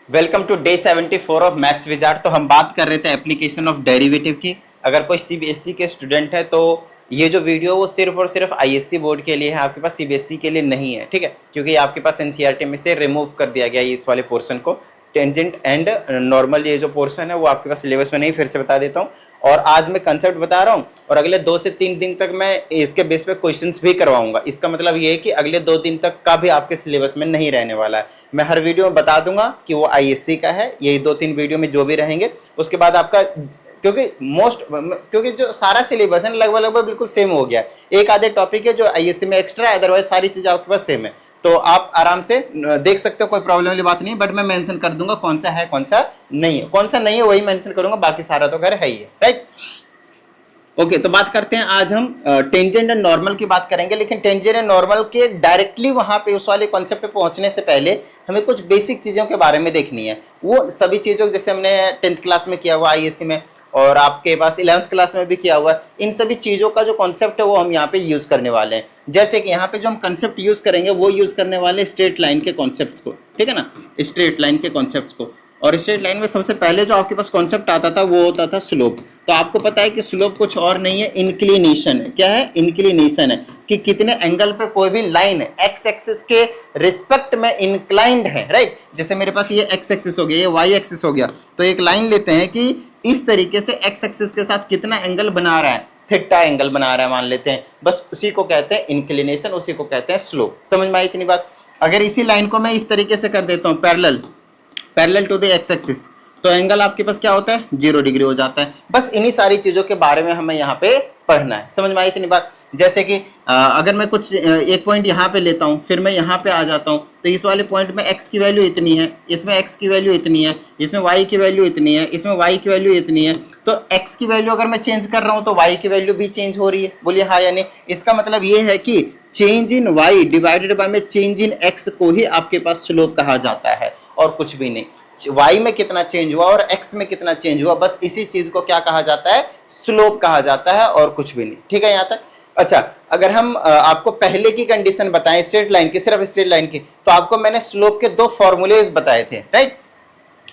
Welcome to day 74 of maths wizard. तो हम बात कर रहे थे एप्लीकेशन ऑफ डेरिवेटिव की। अगर कोई सीबीएसई के स्टूडेंट है तो ये जो वीडियो वो सिर्फ और सिर्फ आईएससी बोर्ड के लिए है, आपके पास सीबीएसई के लिए नहीं है, ठीक है, क्योंकि आपके पास एनसीईआरटी में से रिमूव कर दिया गया है इस वाले पोर्शन को। टेंजेंट एंड नॉर्मल ये जो पोर्शन है वो आपके पास सिलेबस में नहीं, फिर से बता देता हूँ। और आज मैं कंसेप्ट बता रहा हूँ और अगले 2 से 3 दिन तक मैं इसके बेस पे क्वेश्चंस भी करवाऊंगा। इसका मतलब ये है कि अगले 2 दिन तक का भी आपके सिलेबस में नहीं रहने वाला है। मैं हर वीडियो में बता दूंगा कि वो आईएससी का है, यही 2-3 वीडियो में जो भी रहेंगे। उसके बाद आपका क्योंकि जो सारा सिलेबस है लगभग बिल्कुल सेम हो गया। एक आधे टॉपिक है जो आईएससी में एक्स्ट्रा है, अदरवाइज सारी चीजें आपके पास सेम है। तो आप आराम से देख सकते हो, कोई प्रॉब्लम वाली बात नहीं। बट मैं मेंशन कर दूंगा कौन सा है कौन सा नहीं है। कौन सा नहीं है वही मेंशन करूंगा, बाकी सारा तो घर है ही है, राइट। ओके, तो बात करते हैं। आज हम टेंजेंट एंड नॉर्मल की बात करेंगे, लेकिन टेंजेंट एंड नॉर्मल के डायरेक्टली वहां पे उस वाले कॉन्सेप्ट पे पहुंचने से पहले हमें कुछ बेसिक चीजों के बारे में देखनी है। वो सभी चीजों जैसे हमने 10th क्लास में किया हुआ आईएससी में, और आपके पास 11th क्लास में भी किया हुआ है, इन सभी चीजों का जो कॉन्सेप्ट है वो हम यहाँ पे यूज करने वाले हैं। जैसे कि यहाँ पे जो हम कॉन्सेप्ट यूज करेंगे वो यूज करने वाले स्ट्रेट लाइन के कॉन्सेप्ट्स को, ठीक है ना, स्ट्रेट लाइन के कॉन्सेप्ट्स को। और स्ट्रेट लाइन में सबसे पहले जो आपके पास कॉन्सेप्ट आता था वो होता था स्लोप। तो आपको पता है कि स्लोप कुछ और नहीं है, इंक्लिनेशन है। क्या है? इंक्लिनेशन है कि कितने एंगल पे कोई भी लाइन है एक्स एक्सिस के रिस्पेक्ट में इंक्लाइंड है, राइट। जैसे मेरे पास ये एक्स एक्सिस हो गया, ये वाई एक्सिस हो गया, तो एक लाइन लेते हैं कि इस तरीके से एक्स एक्सिस के साथ कितना एंगल बना रहा है, थीटा एंगल बना रहा है मान लेते हैं। बस उसी को कहते हैं इंक्लिनेशन, उसी को कहते हैं स्लोप। समझ में आई इतनी बात? अगर इसी लाइन को मैं इस तरीके से कर देता हूँ parallel to the x axis, तो एंगल आपके पास क्या होता है? 0 डिग्री हो जाता है। बस इन्हीं सारी चीजों के बारे में हमें यहाँ पे पढ़ना है। समझ में आई इतनी बात? जैसे कि अगर मैं कुछ एक पॉइंट यहाँ पे लेता हूँ, फिर मैं यहाँ पे आ जाता हूँ, तो इस वाले पॉइंट में x की वैल्यू इतनी है, इसमें x की वैल्यू इतनी है, इसमें y की वैल्यू इतनी है, इसमें y की वैल्यू इतनी है। तो x की वैल्यू अगर मैं चेंज कर रहा हूँ तो y की वैल्यू भी चेंज हो रही है। बोलिए हाँ या नहीं? इसका मतलब ये है कि change in y divided by में चेंज इन x को ही आपके पास स्लोप कहा जाता है, और कुछ भी नहीं। y में कितना चेंज हुआ और x में कितना चेंज हुआ, बस इसी चीज को क्या कहा जाता है? स्लोप कहा जाता है, और कुछ भी नहीं। ठीक है यहाँ तक? अच्छा, अगर हम आपको पहले की कंडीशन बताएं स्ट्रेट लाइन की, सिर्फ स्ट्रेट लाइन की, तो आपको मैंने स्लोप के 2 फॉर्मूलेज बताए थे, राइट।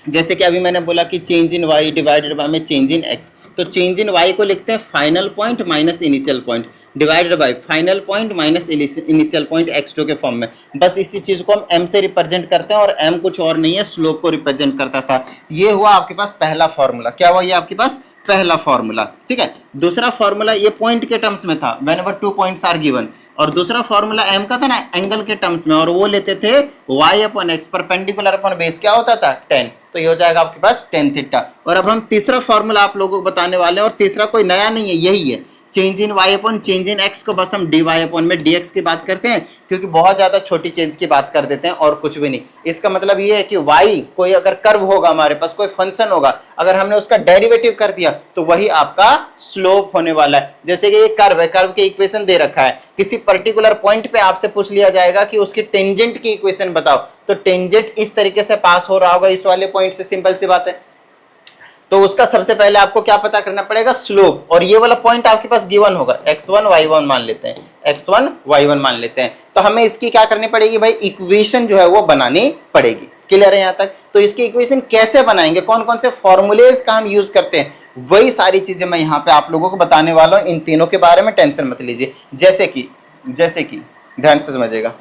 जैसे कि अभी मैंने बोला कि change in y divided by में चेंज इन x, तो चेंज इन y को लिखते हैं final point minus initial point divided by final point minus initial point x2 के फॉर्म में। बस इसी चीज को हम m से रिप्रेजेंट करते हैं, और m कुछ और नहीं है, स्लोप को रिप्रेजेंट करता था। ये हुआ आपके पास पहला फॉर्मूला। क्या हुआ? ये आपके पास पहला फॉर्मूला, ठीक है। दूसरा फॉर्मूला ये पॉइंट के टर्म्स में था, व्हेनेवर 2 पॉइंट्स आर गिवन। और दूसरा फॉर्मूला m का था ना, एंगल के टर्म्स में, और वो लेते थे y upon x perpendicular upon base, क्या होता था? 10। तो ये हो जाएगा आपके पास tan थीटा। और अब हम तीसरा फॉर्मूला आप लोगों को बताने वाले हैं, और तीसरा कोई नया नहीं है, यही है, change in y upon change in x को बस हम dy अपॉन में dx की बात करते हैं, क्योंकि बहुत ज्यादा छोटी चेंज की बात कर देते हैं, और कुछ भी नहीं। इसका मतलब ये है कि y कोई अगर कर्व होगा, हमारे पास कोई फंक्शन होगा, अगर हमने उसका डेरिवेटिव कर दिया तो वही आपका स्लोप होने वाला है। जैसे कि ये कर्व है, कर्व की इक्वेशन दे रखा है, किसी पर्टिकुलर पॉइंट पे आपसे पूछ लिया जाएगा कि उसकी टेंजेंट की इक्वेशन बताओ, तो टेंजेंट इस तरीके से पास हो रहा होगा इस वाले पॉइंट से, सिंपल सी बात है। तो उसका सबसे पहले आपको क्या पता करना पड़ेगा? स्लोप। और ये वाला पॉइंट आपके पास गिवन होगा, x1 y1 मान लेते हैं, x1 y1 मान लेते हैं। तो हमें इसकी क्या करनी पड़ेगी भाई? इक्वेशन जो है वो बनानी पड़ेगी। क्लियर है यहाँ तक? तो इसकी इक्वेशन कैसे बनाएंगे, कौन कौन से फॉर्मूलेज का हम यूज करते हैं, वही सारी चीजें मैं यहाँ पे आप लोगों को बताने वाला हूँ। इन तीनों के बारे में टेंशन मत लीजिए। जैसे कि ध्यान से समझिएगा,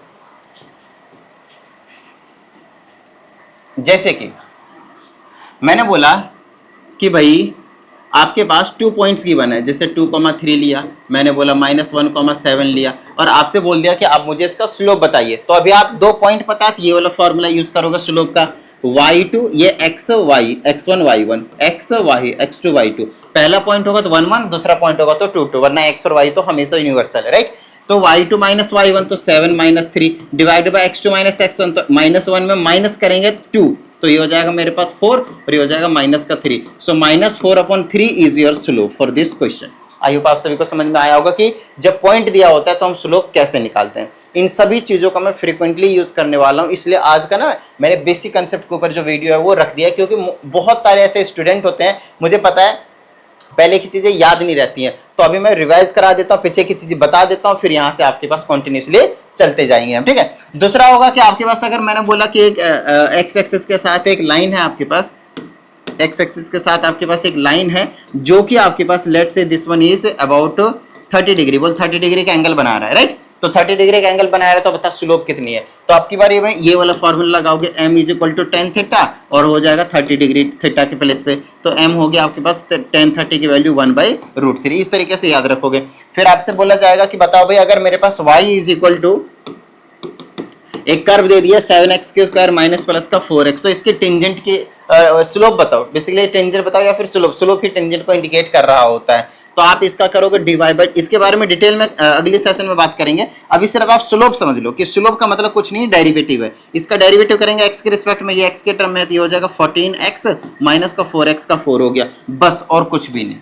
जैसे कि मैंने बोला कि भाई आपके पास 2 पॉइंट्स गिवन है, जैसे 2,3 लिया, मैंने बोला -1,7 लिया, और आपसे बोल दिया कि आप मुझे इसका स्लोप बताइए। तो अभी आप 2 पॉइंट पता है, ये वाला फॉर्मूला यूज करोगे स्लोप का, y2 ये x1 y1 xy x2 y2। पहला पॉइंट होगा तो 1 1, दूसरा पॉइंट होगा तो 2 2, वरना x और y तो हमेशा यूनिवर्सल है, राइट। तो y2 माइनस y1 तो 7 - 3 divided by x2 minus x1, तो -1 में माइनस करेंगे 2, तो ये हो जाएगा मेरे पास 4, और ये हो जाएगा -3। सो -4/3 is your slope for this question. I hope आप सभी को समझ में आया होगा कि जब पॉइंट दिया होता है तो हम स्लोप कैसे निकालते हैं। इन सभी चीजों का मैं फ्रीक्वेंटली यूज करने वाला हूं, इसलिए आज का ना मैंने बेसिक कंसेप्ट के ऊपर जो वीडियो है वो रख दिया, क्योंकि बहुत सारे ऐसे स्टूडेंट होते हैं, मुझे पता है पहले की चीजें याद नहीं रहती हैं, तो अभी मैं रिवाइज करा देता हूँ, पीछे की चीजें बता देता हूँ, फिर यहाँ से आपके पास कंटिन्यूसली चलते जाएंगे हम, ठीक है। दूसरा होगा कि आपके पास अगर मैंने बोला कि एक एक्स एक्सिस के साथ एक लाइन है आपके पास, एक्स एक्सिस के साथ आपके पास एक लाइन है जो कि आपके पास लेट से this one is about 30 degree, बोल 30 डिग्री का एंगल बना रहा है, राइट। तो 30 डिग्री का एंगल बना रहा है, तो बता स्लोप कितनी है। तो आपकी बारी में ये वाला फॉर्मूला लगाओगे, m is equal to tan theta और हो जाएगा 30 डिग्री थीटा के प्लेस पे, तो m हो गया आपके पास टेन 30 की वैल्यू 1/√3। इस तरीके से याद रखोगे। फिर आपसे बोला जाएगा कि बताओ भाई अगर मेरे पास y इज इक्वल टू एक कर्व दे दिया 7x के स्क्वायर माइनस प्लस का 4x, तो इसके टेंजेंट की स्लोप बताओ, बेसिकली टेंजेंट बताओ या फिर स्लोप, स्लोप ही टेंजेंट को इंडिकेट कर रहा होता है। तो आप इसका करोगे डिवाइड बाय, इसके बारे में डिटेल में अगले सेशन में बात करेंगे। अभी सिर्फ आप स्लोप समझ लो कि स्लोप का मतलब कुछ नहीं, डेरिवेटिव है। इसका डेरिवेटिव करेंगे x के रिस्पेक्ट में, ये x के टर्म में तो ये हो जाएगा 14x माइनस का 4x का 4 हो गया, बस और कुछ भी नहीं।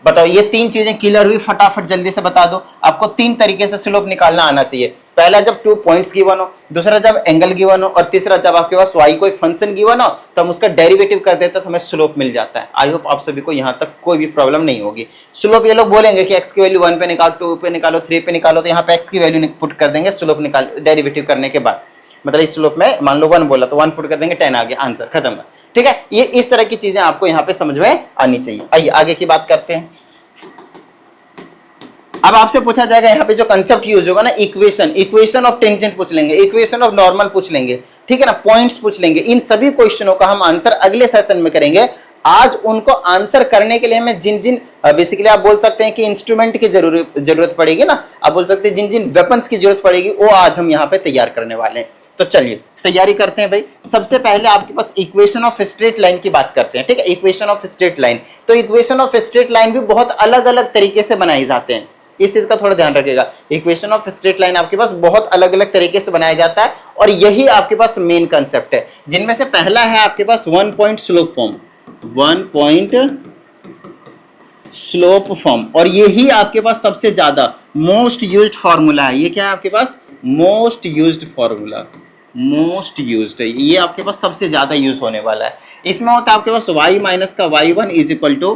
बताओ ये तीन चीजें क्लियर हुई, फटाफट जल्दी से बता दो। आपको तीन तरीके से स्लोप निकालना आना चाहिए। पहला जब 2 पॉइंट्स गिवन हो, दूसरा जब एंगल गिवन हो, और तीसरा जब आपके पास y कोई फंक्शन गिवन हो तो हम उसका डेरिवेटिव कर देते हैं तो हमें स्लोप मिल जाता है। आई होप आप सभी को यहाँ तक कोई भी प्रॉब्लम नहीं होगी। स्लोप ये लोग बोलेंगे कि x की वैल्यू 1 पे निकालो, 2 पे निकालो, 3 पे निकालो, तो यहाँ पे x की वैल्यू पुट कर देंगे स्लोप निकाल डेरिवेटिव करने के बाद। मतलब इस स्लोप में मान लो 1 बोला तो 1 पुट कर देंगे, 10 आ गया, आंसर खत्म। ठीक है, ये इस तरह की चीजें आपको यहाँ पे समझ में आनी चाहिए। आइए आगे की बात करते हैं। अब आपसे पूछा जाएगा यहाँ पे जो कंसेप्ट यूज होगा ना, इक्वेशन ऑफ टेंजेंट पूछ लेंगे, इक्वेशन ऑफ नॉर्मल पूछ लेंगे, ठीक है ना, पॉइंट्स पूछ लेंगे। इन सभी क्वेश्चनों का हम आंसर अगले सेशन में करेंगे। आज उनको आंसर करने के लिए मैं जिन बेसिकली आप बोल सकते हैं कि इंस्ट्रूमेंट की जरूरत पड़ेगी ना, आप बोल सकते हैं जिन वेपन्स की जरूरत पड़ेगी वो आज हम यहाँ पे तैयार करने वाले हैं। तो चलिए तैयारी करते हैं भाई। सबसे पहले आपके पास इक्वेशन ऑफ स्ट्रेट लाइन की बात करते हैं, ठीक है। इक्वेशन ऑफ स्ट्रेट लाइन, तो इक्वेशन ऑफ स्ट्रेट लाइन भी बहुत अलग अलग तरीके से बनाए जाते हैं, इस चीज का थोड़ा ध्यान रखिएगा। इक्वेशन ऑफ स्ट्रेट लाइन आपके पास बहुत अलग अलग तरीके से बनाया जाता है और यही आपके पास मेन कंसेप्ट है, जिनमें से पहला है आपके पास 1 point slope form, 1 point slope form, और यही आपके पास सबसे ज्यादा मोस्ट यूज्ड फार्मूला है। ये क्या है आपके पास? Most used formula, most used है, ये आपके पास सबसे ज्यादा यूज होने वाला है। इसमें होता है आपके पास y माइनस का y1 is equal to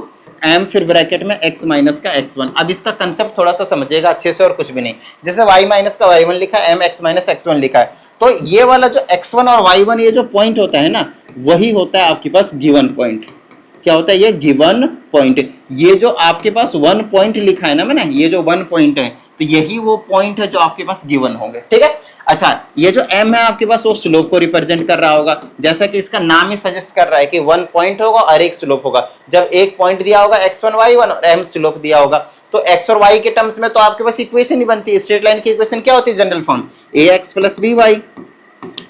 m फिर ब्रैकेट में x माइनस का x1। अब इसका कंसेप्ट थोड़ा सा समझिएगा अच्छे से और कुछ भी नहीं। जैसे y माइनस का y1 लिखा है, m x माइनस x1 लिखा है, तो ये वाला जो x1 और y1 ये जो पॉइंट होता है ना, वही होता है आपके पास गिवन पॉइंट। क्या होता है ये? Given point. ये जो आपके पास 1 पॉइंट लिखा है ना मैंने, ये जो 1 पॉइंट है, तो यही वो पॉइंट है जो आपके पास गिवन होंगे, ठीक है। अच्छा, ये जो m है आपके पास वो स्लोप को रिप्रेजेंट कर रहा होगा, जैसा कि इसका नाम ही सजेस्ट कर रहा है कि 1 पॉइंट होगा और एक स्लोप होगा। जब एक पॉइंट दिया होगा x1 y1 और m स्लोप दिया होगा, तो x और y के टर्म्स में तो आपके पास इक्वेशन ही बनती है। स्ट्रेट लाइन की इक्वेशन क्या होती है? General form ax plus by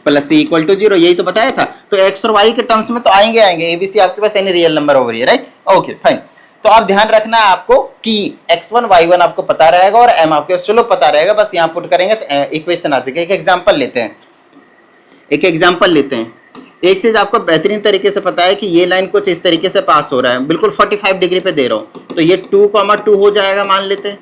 plus c equal to 0, यही तो बताया था। तो x और y के टर्म्स में तो आएंगे abc आपके पास any real number over here, right. Okay fine. तो आप ध्यान रखना है आपको कि x1 y1 आपको पता रहेगा और m आपके स्लोप पता रहेगा, बस यहाँ पुट करेंगे तो इक्वेशन आ जाएगा। एक एग्जांपल लेते हैं, एक चीज आपको बेहतरीन तरीके से पता है कि ये लाइन कुछ इस तरीके से पास हो रहा है, बिल्कुल 45 डिग्री पे दे रहा हूँ, तो ये 2,2 हो जाएगा, मान लेते हैं।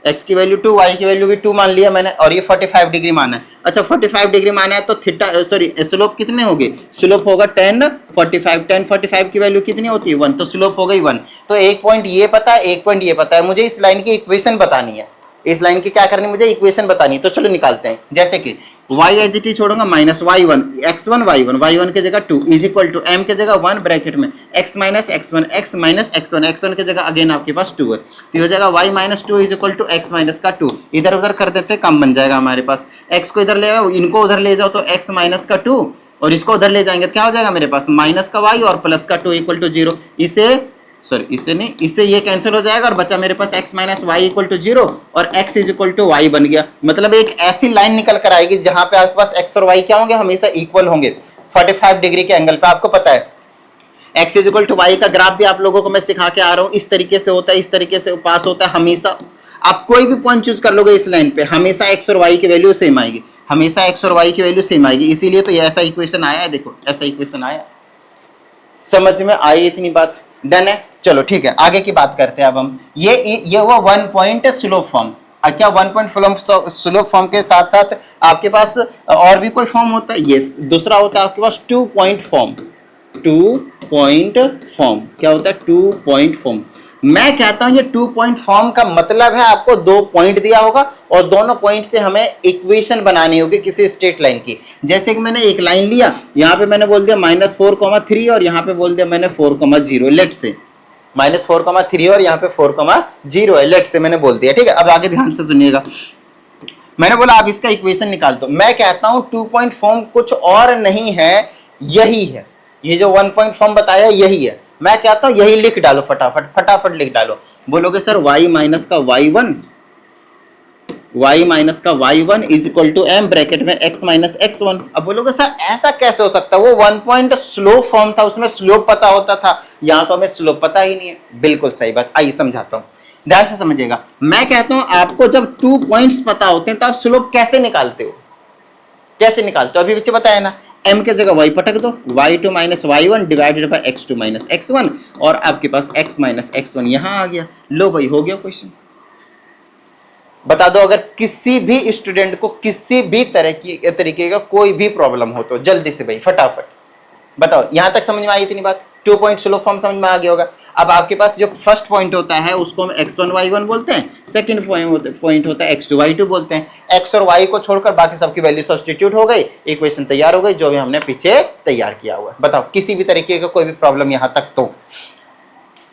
x की वैल्यू 2, y की वैल्यू भी 2 मान लिया मैंने, और ये 45 डिग्री माना है। अच्छा 45 डिग्री माना है तो थीटा सॉरी स्लोप कितने होंगे? स्लोप होगा 10 45 की वैल्यू कितनी होती है? 1, तो स्लोप हो गई 1। तो एक पॉइंट ये पता है, एक पॉइंट ये पता है, मुझे इस लाइन की इक्वेशन बतानी है। इस लाइन की क्या करनी है? मुझे इक्वेशन बतानी है। तो चलो निकालते हैं। जैसे कि y एज इट इज छोड़ूंगा, माइनस y1 x1 y1 के जगह 2 इज इक्वल टू m के जगह 1 ब्रैकेट में x माइनस x1 x1 के जगह अगेन आपके पास 2 है, तो हो जाएगा y minus 2 is equal to x minus का 2। इधर उधर कर देते कम बन जाएगा हमारे पास। x को इधर ले आओ, इनको उधर ले जाओ, तो x माइनस का 2 और इसको उधर ले जाएंगे तो क्या हो जाएगा मेरे पास? माइनस का y और प्लस का 2 इक्वल टू 0। इससे ये कैंसिल हो जाएगा और बचा मेरे पास x minus y equal to 0 और x is equal to y बन गया। मतलब एक ऐसी लाइन निकल कर आएगी जहां पे आपके पास x और y क्या होंगे? हमेशा इक्वल होंगे 45 डिग्री के एंगल पे। आपको पता है x is equal to y का ग्राफ भी आप लोगों को मैं सिखा के आ रहा हूं, इस तरीके से होता है, इस तरीके से पास होता है। हमेशा आप कोई भी पॉइंट चूज कर लोगे इस लाइन पे, हमेशा x और y की वैल्यू सेम आएगी, हमेशा x और y की वैल्यू सेम आएगी। इसीलिए तो ये ऐसा इक्वेशन आया है, देखो ऐसा इक्वेशन आया। समझ में आई इतनी बात? डन है। चलो ठीक है, आगे की बात करते हैं अब हम। ये हुआ 1 पॉइंट स्लोप फॉर्म। क्या 1 पॉइंट स्लोप फॉर्म के साथ साथ आपके पास और भी कोई फॉर्म होता है? यस, दूसरा होता है आपके पास 2 पॉइंट फॉर्म। 2 पॉइंट फॉर्म क्या होता है? 2 पॉइंट फॉर्म। मैं कहता हूं ये 2 पॉइंट फॉर्म का मतलब है आपको 2 पॉइंट दिया होगा और दोनों पॉइंट से हमें इक्वेशन बनानी होगी किसी स्ट्रेट लाइन की। जैसे कि मैंने एक लाइन लिया, यहां पे मैंने बोल दिया -4,3 और यहां पे बोल दिया मैंने 4,0, लेट से -4,3 और यहां पे 4,0 है, लेट से मैंने बोल दिया। ठीक है, अब आगे ध्यान से सुनिएगा। मैंने बोला आप इसका इक्वेशन निकाल दो। मैं कहता हूं 2 पॉइंट फॉर्म कुछ और नहीं है, यही है। ये जो 1 पॉइंट फॉर्म बताया यही है। मैं कहता हूं यही लिख डालो, फटाफट लिख डालो। बोलोगे सर y माइनस का y1 is equal to m bracket में x माइनस x1। अब बोलोगे सर ऐसा कैसे हो सकता है, वो 1 पॉइंट स्लोप फॉर्म था, उसमें स्लोप पता होता था, यहां तो हमें स्लोप पता ही नहीं है। बिल्कुल सही बात, आइए समझाता हूं, ध्यान से समझिएगा। मैं कहता हूं आपको जब 2 पॉइंट्स पता होते हैं तो आप स्लोप कैसे निकालते हो, कैसे निकालते हो? अभी पीछे बताया ना, m के जगह y पटक दो, y2 minus y1 divided by x2 minus x1 और आपके पास x माइनस x1 यहां आ गया। लो भाई हो गया क्वेश्चन। बता दो अगर किसी भी स्टूडेंट को किसी भी तरीके का कोई भी प्रॉब्लम हो तो जल्दी से भाई फटाफट बताओ। यहां तक समझ में आई इतनी बात? 2 पॉइंट स्लोप फॉर्म समझ में आ गया होगा। अब आपके पास जो फर्स्ट पॉइंट होता है उसको हम x1 y1 बोलते हैं, सेकंड पॉइंट होता है x2 y2 बोलते हैं। x और y को छोड़कर बाकी सबकी वैल्यू सब्स्टिट्यूट हो गई, इक्वेशन तैयार हो गई जो भी हमने पीछे तैयार किया हुआ है। बताओ किसी भी तरीके का कोई भी प्रॉब्लम यहां तक तो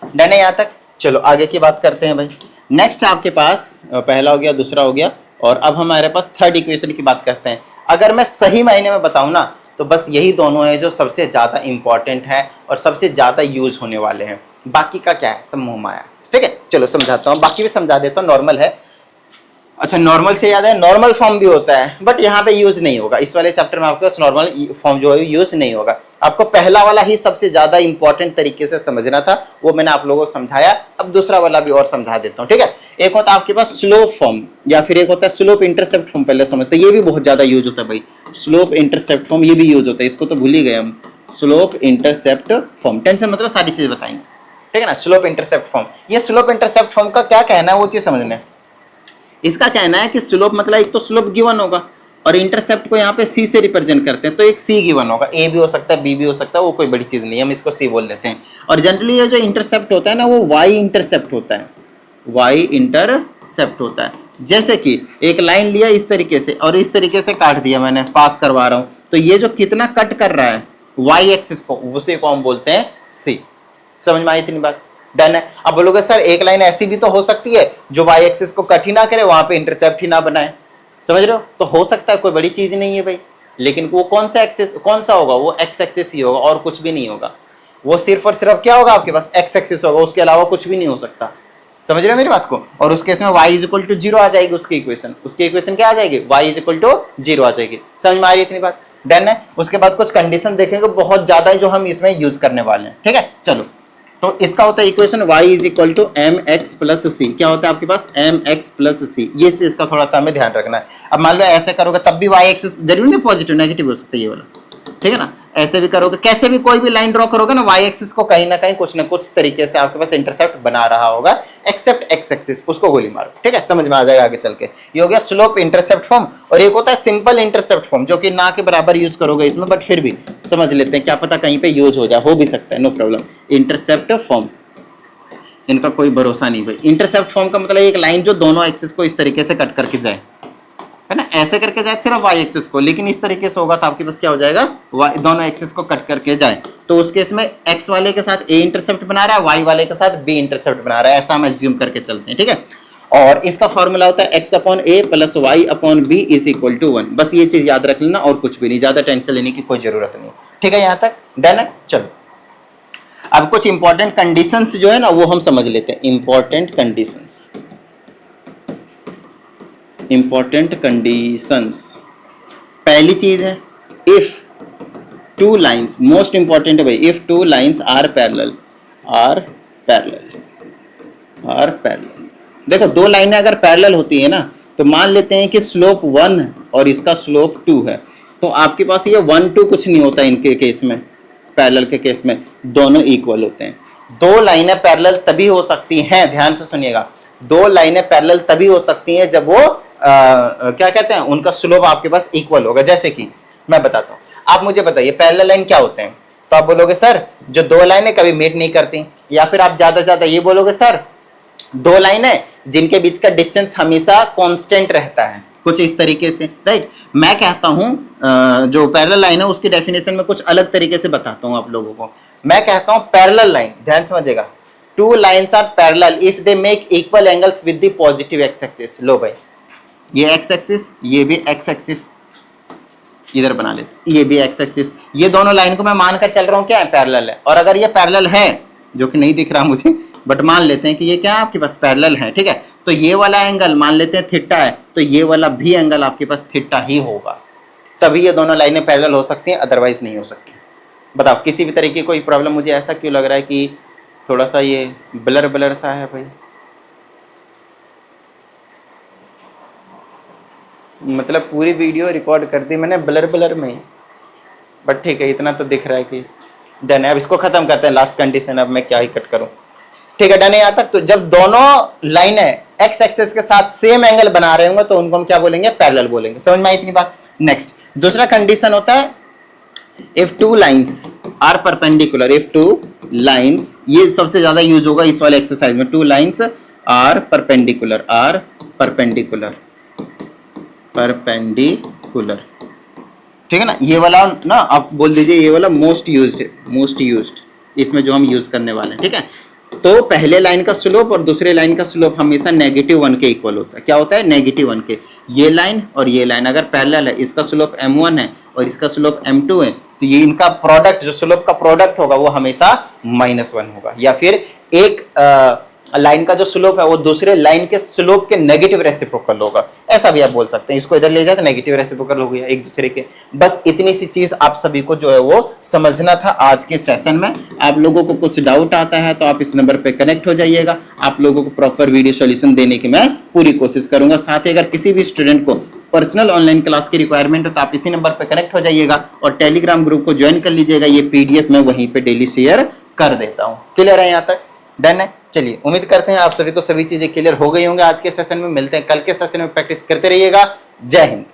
डन है यहां तक? चलो आगे की बात करते हैं भाई। नेक्स्ट आपके पास पहला हो गया, दूसरा हो गया और अब हमारे पास थर्ड इक्वेशन की बात करते हैं। अगर मैं सही मायने में बताऊं ना तो बस यही दोनों है जो सबसे ज्यादा इंपॉर्टेंट है और सबसे ज्यादा यूज होने वाले हैं। बाकी का क्या है, सब मुंह माया। ठीक है, चलो समझाता हूँ, बाकी भी समझा देता हूँ। नॉर्मल है, अच्छा नॉर्मल से याद है, नॉर्मल फॉर्म भी होता है बट यहाँ पे यूज नहीं होगा। इस वाले चैप्टर में आपके पास नॉर्मल फॉर्म जो है यूज नहीं होगा। आपको पहला वाला ही सबसे ज्यादा इंपॉर्टेंट तरीके से समझना था, वो मैंने आप लोगों को समझाया। अब दूसरा वाला भी और समझा देता हूँ। ठीक है, एक होता है आपके पास स्लोप फॉर्म या फिर एक होता है स्लोप इंटरसेप्ट फॉर्म। पहले समझते हैं, ये भी बहुत ज्यादा यूज होता है भाई, स्लोप इंटरसेप्ट फॉर्म ये भी यूज होता है, इसको तो भूल ही गए हम। स्लोप इंटरसेप्ट फॉर्म, टेंशन मतलब सारी चीज बताएंगे। ठीक है ना, स्लोप इंटरसेप्ट फॉर्म। ये स्लोप इंटरसेप्ट फॉर्म का क्या कहना है वो चीज समझना है। इसका कहना है कि स्लोप मतलब एक तो स्लोप गिवन होगा और इंटरसेप्ट को यहाँ पे सी से रिप्रेजेंट करते हैं, तो एक सी गिवन होगा, ए भी हो सकता है बी भी हो सकता है, वो कोई बड़ी चीज नहीं है, हम इसको सी बोल देते हैं। और जनरली ये जो इंटरसेप्ट होता है ना वो वाई इंटरसेप्ट होता है, वाई इंटरसेप्ट होता है। जैसे कि एक लाइन लिया इस तरीके से और इस तरीके से काट दिया मैंने, पास करवा रहा हूं, तो ये जो कितना कट कर रहा है वाई एक्सिस को, उसे को हम बोलते हैं सी। समझ में आई इतनी बात? डन है। अब बोलोगे सर एक लाइन ऐसी भी तो हो सकती है जो वाई एक्सिस को कट ही ना करे, वहां पे इंटरसेप्ट ही ना बनाए, समझ रहे हो? तो हो सकता है, कोई बड़ी चीज नहीं है भाई। लेकिन वो कौन सा एक्सिस, कौन सा होगा? वो एक्स एक्सिस ही होगा और कुछ भी नहीं होगा। वो सिर्फ और सिर्फ क्या होगा आपके पास, एक्स एक्सिस होगा, उसके अलावा कुछ भी नहीं हो सकता। समझ रहे हो मेरी बात को? और उस केस में y इज इक्वल टू 0 आ जाएगी उसकी इक्वेशन। उसकी इक्वेशन क्या आ जाएगी? y इज इक्वल टू 0 आ जाएगी। समझ में आ रही है इतनी बात? डन है। उसके बाद कुछ कंडीशन देखेंगे बहुत ज्यादा जो हम इसमें यूज करने वाले हैं। ठीक है, चलो तो इसका होता है equation y is equal to m x plus c. क्या होता है आपके पास? M x plus c. ये इसका थोड़ा सा हमें ध्यान रखना है। अब मान लो ऐसे करोगे तब भी y एक्सिस जरूर नहीं पॉजिटिव नेगेटिव हो सकता है ये वाला, ठीक है ना? ऐसे भी करोगे, कैसे भी कोई भी लाइन ड्रॉ करोगे ना, y एक्सिस को कहीं ना कहीं कुछ ना कुछ तरीके से आपके पास इंटरसेप्ट बना रहा होगा, एक्सेप्ट x एक्सिस, उसको गोली मारो। ठीक है, समझ में आ जाएगा आगे चल के। ये हो गया स्लोप इंटरसेप्ट फॉर्म। और एक होता है सिंपल इंटरसेप्ट फॉर्म जो कि ना के बराबर यूज करोगे इसमें, बट फिर भी समझ लेते हैं, क्या पता कहीं पे यूज हो जाए, हो भी सकता है, नो प्रॉब्लम। इंटरसेप्ट फॉर्म, इनका कोई भरोसा नहीं भाई। इंटरसेप्ट फॉर्म का मतलब एक लाइन जो दोनों एक्सिस को इस तरीके से कट करके जाए, है ना? ऐसे करके जाए सिर्फ y एक्सिस को, लेकिन इस तरीके से होगा तो आपके पास क्या हो जाएगा, दोनों एक्सिस को कट करके जाए। तो उस केस में x वाले के साथ a इंटरसेप्ट बना रहा है, y वाले के साथ b इंटरसेप्ट बना रहा है, ऐसा हम एज्यूम करके चलते हैं। ठीक है, और इसका फॉर्मूला होता है x upon a plus y upon b is equal to 1। बस ये चीज याद रख लेना और कुछ भी नहीं, ज्यादा टेंशन लेने की कोई जरूरत नहीं। ठीक है, यहाँ तक डन है। चलो अब कुछ इंपॉर्टेंट कंडीशंस जो है ना वो हम समझ लेते हैं। Important conditions, important conditions. पहली चीज है if two lines, most important है भाई, if two lines are parallel, are parallel, are parallel. देखो दो लाइनें अगर पैरेलल होती है ना तो मान लेते हैं कि स्लोप 1 और इसका स्लोप 2 है, तो आपके पास ये 1 2 कुछ नहीं होता इनके केस में, पैरेलल के केस में दोनों इक्वल होते हैं। दो लाइनें पैरेलल तभी हो सकती हैं, ध्यान से सुनिएगा, दो लाइनें पैरेलल तभी हो सकती हैं जब वो क्या कहते हैं, उनका स्लोप आपके पास इक्वल होगा। जैसे कि मैं बताता हूं, आप मुझे बताइए पैरेलल लाइन क्या होते हैं, तो आप बोलोगे सर जो दो लाइनें कभी मीट नहीं करती, या फिर आप ज्यादा से ज्यादा ये बोलोगे सर दो लाइन है जिनके बीच का डिस्टेंस हमेशा कांस्टेंट रहता है, कुछ इस तरीके से, राइट। मैं कहता हूं जो पैरेलल लाइन है उसकी डेफिनेशन में कुछ अलग तरीके से बताता हूं आप लोगों को। मैं कहता हूं पैरेलल लाइन, ध्यान समझिएगा, two lines are parallel if they make equal angles with the positive x axis. लो भाई, ये एक्स एक्सिस, ये भी एक्स एक्सिस, इधर बना लेते, ये भी एक्स एक्सिस, ये दोनों लाइन को मैं मानकर चल रहा हूं क्या है, पैरेलल है। और अगर ये पैरेलल है, जो कि नहीं दिख रहा मुझे, बट मान लेते हैं कि ये क्या है आपके पास पैरेलल है, ठीक है, तो ये वाला एंगल मान लेते हैं थीटा है, तो ये वाला भी एंगल आपके पास थीटा ही होगा, तभी ये दोनों लाइनें पैरेलल हो सकती हैं, अदरवाइज नहीं हो सकती। बताओ किसी भी तरीके की कोई प्रॉब्लम? मुझे ऐसा क्यों लग रहा है कि थोड़ा सा ये ब्लर ब्लर सा है भाई, मतलब पूरी वीडियो रिकॉर्ड कर दी मैंने ब्लर ब्लर में ही, बट ठीक है, इतना तो दिख रहा है कि डन है। अब इसको खत्म करते हैं, लास्ट कंडीशन, अब मैं क्या ही कट करूं, ठीक है, डन है यहाँ तक। तो जब दोनों लाइन है एक्स एक्सिस के साथ सेम एंगल बना रहे होंगे तो उनको हम क्या बोलेंगे, पैरेलल बोलेंगे। समझ में आई इतनी बात? नेक्स्ट दूसरा कंडीशन होता है if two lines are perpendicular, if two lines, ये सबसे ज्यादा यूज होगा इस वाले एक्सरसाइज में, two lines are perpendicular, are perpendicular, perpendicular, ठीक है ना, ये वाला ना आप बोल दीजिए, ये वाला मोस्ट यूज्ड इसमें जो हम यूज करने वाले हैं, ठीक है। तो पहले लाइन का स्लोप और दूसरे लाइन का स्लोप हमेशा -1 के इक्वल होता है। क्या होता है? -1 के। ये लाइन और ये लाइन अगर पैरेलल है, इसका स्लोप m1 है और इसका स्लोप m2 है, तो ये इनका प्रोडक्ट, जो स्लोप का प्रोडक्ट होगा वो हमेशा -1 होगा। या फिर एक लाइन का जो स्लोप है वो दूसरे लाइन के स्लोप के नेगेटिव रेसिप्रोकल होगा, ऐसा भी आप बोल सकते हैं। इसको इधर ले जाए तो नेगेटिव रेसिप्रोकल हो गया एक दूसरे के। बस इतनी सी चीज आप सभी को जो है वो समझना था आज के सेशन में। आप लोगों को कुछ डाउट आता है तो आप इस नंबर पे कनेक्ट हो जाइएगा, आप लोगों को प्रॉपर वीडियो सॉल्यूशन देने की मैं पूरी कोशिश करूंगा। साथ ही अगर किसी भी स्टूडेंट को पर्सनल ऑनलाइन क्लास की रिक्वायरमेंट हो तो आप इसी नंबर पे कनेक्ट हो जाइएगा और टेलीग्राम ग्रुप को ज्वाइन कर लीजिएगा। ये PDF मैं वहीं पे डेली शेयर कर देता हूँ। क्लियर है यहाँ तक? डन है? चलिए, उम्मीद करते हैं आप सभी को सभी चीजें क्लियर हो गई होंगे। आज के सेशन में मिलते हैं कल के सेशन में, प्रैक्टिस करते रहिएगा। जय हिंद।